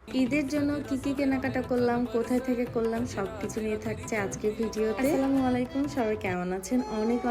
ঈদের জন্য কি কেনাকাটা করলাম, কোথায় থেকে করলাম সবকিছু নিয়ে থাকছে আজকের ভিডিওতে। আসসালামু আলাইকুম, সবাই কেমন আছেন?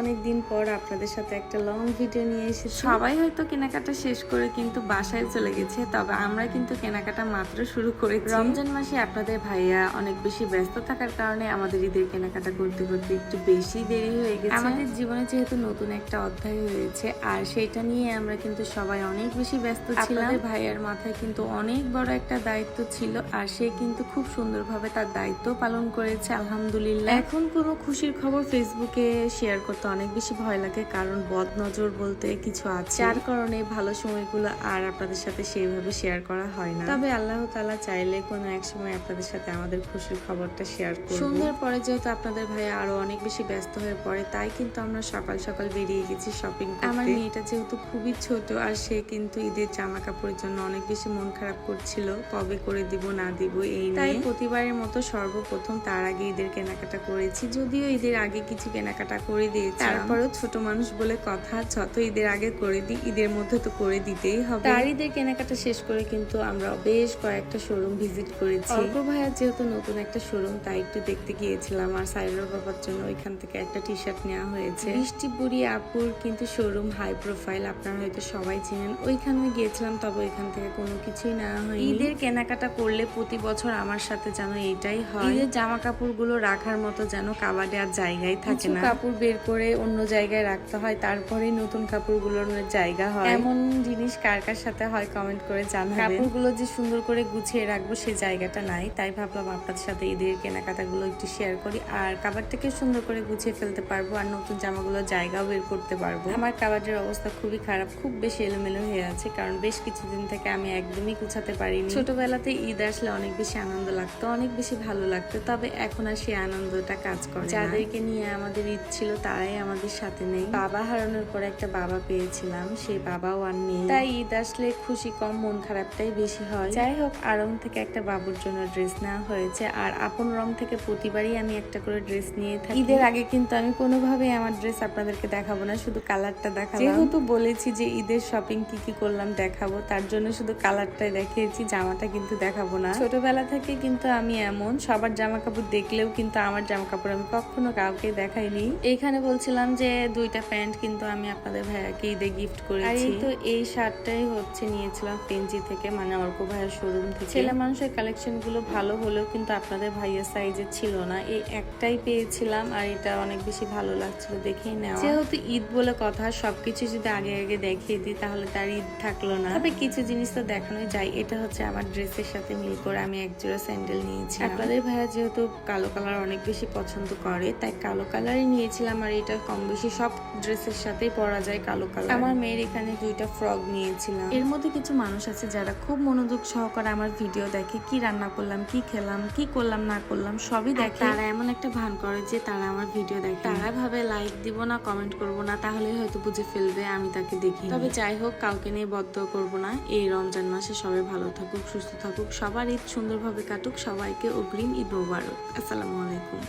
অনেক দিন পর আপনাদের সাথে একটা লং ভিডিও নিয়ে এসেছি। সবাই হয়তো কেনাকাটা শেষ করে কিন্তু বাসায় চলে গেছে, তবে আমরা কিন্তু কেনাকাটা মাত্র শুরু করেছি। রমজান মাসে আপনাদের ভাইয়া অনেক বেশি ব্যস্ত থাকার কারণে আমাদের ঈদের কেনাকাটা করতে একটু বেশি দেরি হয়ে গেছে। আমাদের জীবনে যেহেতু নতুন একটা অধ্যায় হয়েছে, আর সেটা নিয়ে আমরা কিন্তু সবাই অনেক বেশি ব্যস্ত ছিলাম। ভাইয়ার মাথায় কিন্তু অনেক বড় একটা দায়িত্ব ছিল, আর সে কিন্তু খুব সুন্দরভাবে তার দায়িত্ব পালন করেছে আলহামদুলিল্লাহ। এখন কোনো খুশির খবর ফেসবুকে শেয়ার করতে অনেক বেশি ভয় লাগে, কারণ বদনজর বলতে কিছু আছে, যার কারণে ভালো সময়গুলো আর আপনাদের সাথে সেইভাবে শেয়ার করা হয় না। তবে আল্লাহ তাআলা চাইলে কোনো এক সময় আপনাদের সাথে আমাদের খুশির খবরটা শেয়ার করব। সন্ধ্যার পরে যেহেতু আপনাদের ভাইয়া আরো অনেক বেশি ব্যস্ত হয়ে পড়ে, তাই কিন্তু আমরা সকাল সকাল বেরিয়ে গেছি শপিং করতে। আমার মেয়েটা যেহেতু খুবই ছোট, আর সে কিন্তু ঈদের জামা কাপড়ের জন্য অনেক বেশি মন খারাপ করছিল, কবে করে দিব না দিব এই নিয়ে। তাই প্রতিবারের মতো সর্বপ্রথম তার আগে ঈদের কেনাকাটা করেছি। যদিও ঈদের আগে কিছু কেনাকাটা করে দিয়েছি, তারপরেও ছোট মানুষ বলে কথা, যত ঈদের আগে করে দিই ঈদের মধ্যে তো করে দিতেই হবে। তার ঈদের কেনাকাটা শেষ করে কিন্তু আমরা বেশ কয়েকটা শোরুম ভিজিট করেছি। অর্ক ভাইয়ার যেহেতু নতুন একটা শোরুম, তাই একটু দেখতে গিয়েছিলাম। আর সাইরার বাবার জন্য ওইখান থেকে একটা টি শার্ট নেওয়া হয়েছে। বৃষ্টি বুড়ি আপুর কিন্তু শোরুম হাই প্রোফাইল, আপনারা হয়তো সবাই চিনেন। ওইখানে গিয়েছিলাম, তবে ওইখান থেকে কোনো কিছুই নেওয়া হয়। ঈদের কেনাকাটা করলে প্রতি বছর আমার সাথে যেন এটাই হয়, ঈদের জামা কাপড়গুলো রাখার মতো যেন কাবাডে আর জায়গায় থাকে না। কাপড় বের করে অন্য জায়গায় রাখতে হয়, তারপরে নতুন কাপড়গুলোর জায়গা হয়। এমন জিনিস কার কার সাথে হয় কমেন্ট করে জানাবেন। কাপড়গুলো যে সুন্দর করে গুছিয়ে রাখবো সে জায়গাটা নাই, তাই ভাবলাম আপনাদের সাথে ঈদের কেনাকাটাগুলো একটু শেয়ার করি। আর কাবাডটাকে সুন্দর করে গুছিয়ে ফেলতে পারবো, আর নতুন জামাগুলো জায়গাও বের করতে পারবো। আমার কাবাডের অবস্থা খুবই খারাপ, খুব বেশি এলোমেলো হয়ে আছে, কারণ বেশ কিছুদিন থেকে আমি একদমই গুছাতে পারিনি। ছোটবেলাতে ঈদ আসলে অনেক বেশি আনন্দ লাগতো, অনেক বেশি ভালো লাগতো, তবে এখন আর সেই আনন্দটা কাজ করে। যাদেরকে নিয়ে আমাদের ঈদ ছিল তারাই আমাদের সাথে নেই। বাবা হারানোর পরে একটা বাবা পেয়েছিলাম, সেই বাবাও আর নেই, তাই ঈদ আসলে খুশি কম, মন খারাপটাই বেশি হয়। যাই হোক, আরং থেকে একটা বাবুর জন্য ড্রেস নেওয়া হয়েছে, আর আপন রং থেকে প্রতিবারই আমি একটা করে ড্রেস নিয়ে থাকি। ঈদের আগে কিন্তু আমি কোনোভাবেই আমার ড্রেস আপনাদেরকে দেখাবো না, শুধু কালারটা দেখাবো। যেহেতু বলেছি যে ঈদের শপিং কি করলাম দেখাবো, তার জন্য শুধু কালারটাই দেখিয়েছি, জামাটা কিন্তু দেখাবো না। ছোটবেলা থেকে কিন্তু আমি এমন, সবার জামা কাপড় দেখলেও কিন্তু আমার জামা কাপড় আমি কখনো কাউকে দেখাইনি। এইখানে বলছিলাম যে দুইটা প্যান্ট কিন্তু আমি আপনাদের ভাইয়াকে ঈদে গিফট করেছি। আর তো এই শার্টটাই হচ্ছে নিয়েছিলাম পেঞ্জি থেকে, মানে অর্ক ভাইয়ার শোরুম থেকে। ছেলে মানুষের কালেকশন গুলো ভালো হলেও কিন্তু আপনাদের ভাইয়ের সাইজে ছিল না, এই একটাই পেয়েছিলাম, আর এটা অনেক বেশি ভালো লাগছিল দেখেই নেওয়া। যেহেতু ঈদ বলে কথা, সবকিছু যদি আগে দেখিয়ে দিই তাহলে তার ঈদ থাকলো না, তবে কিছু জিনিস তো দেখানো যায়। এটা হচ্ছে আমার ড্রেসের সাথে মিল করে আমি এক জোড়া স্যান্ডেল নিয়েছি। আপনাদের ভাইয়া যেহেতু কালো কালার অনেক বেশি পছন্দ করে, তাই কালো কালারই নিয়েছিলাম, আর এটা কম বেশি সব ড্রেসের সাথেই পরা যায় কালো কালার। আমার মেয়ের এখানে দুইটা ফ্রক নিয়েছিলাম। এর মধ্যে কিছু মানুষ আছে যারা খুব মনোযোগ সহকারে আমার ভিডিও দেখে, কি রান্না করলাম, কি খেলাম, কি করলাম না করলাম সবই দেখে। তারা এমন একটা ভান করে যে তারা আমার ভিডিও দেখে, তারা ভাবে লাইক দিব না, কমেন্ট করব না, তাহলে হয়তো বুঝে ফেলবে আমি তাকে দেখি। তবে যাই হোক, কাউকে নিয়ে বদ্ধ করব না। এই রমজান মাসে সবাই ভালো থাকুক, সুস্থ থাকুক, সবার ঈদ সুন্দরভাবে কাটুক, সবাইকে অগ্রিম ঈদ মোবারক। আসসালামু আলাইকুম।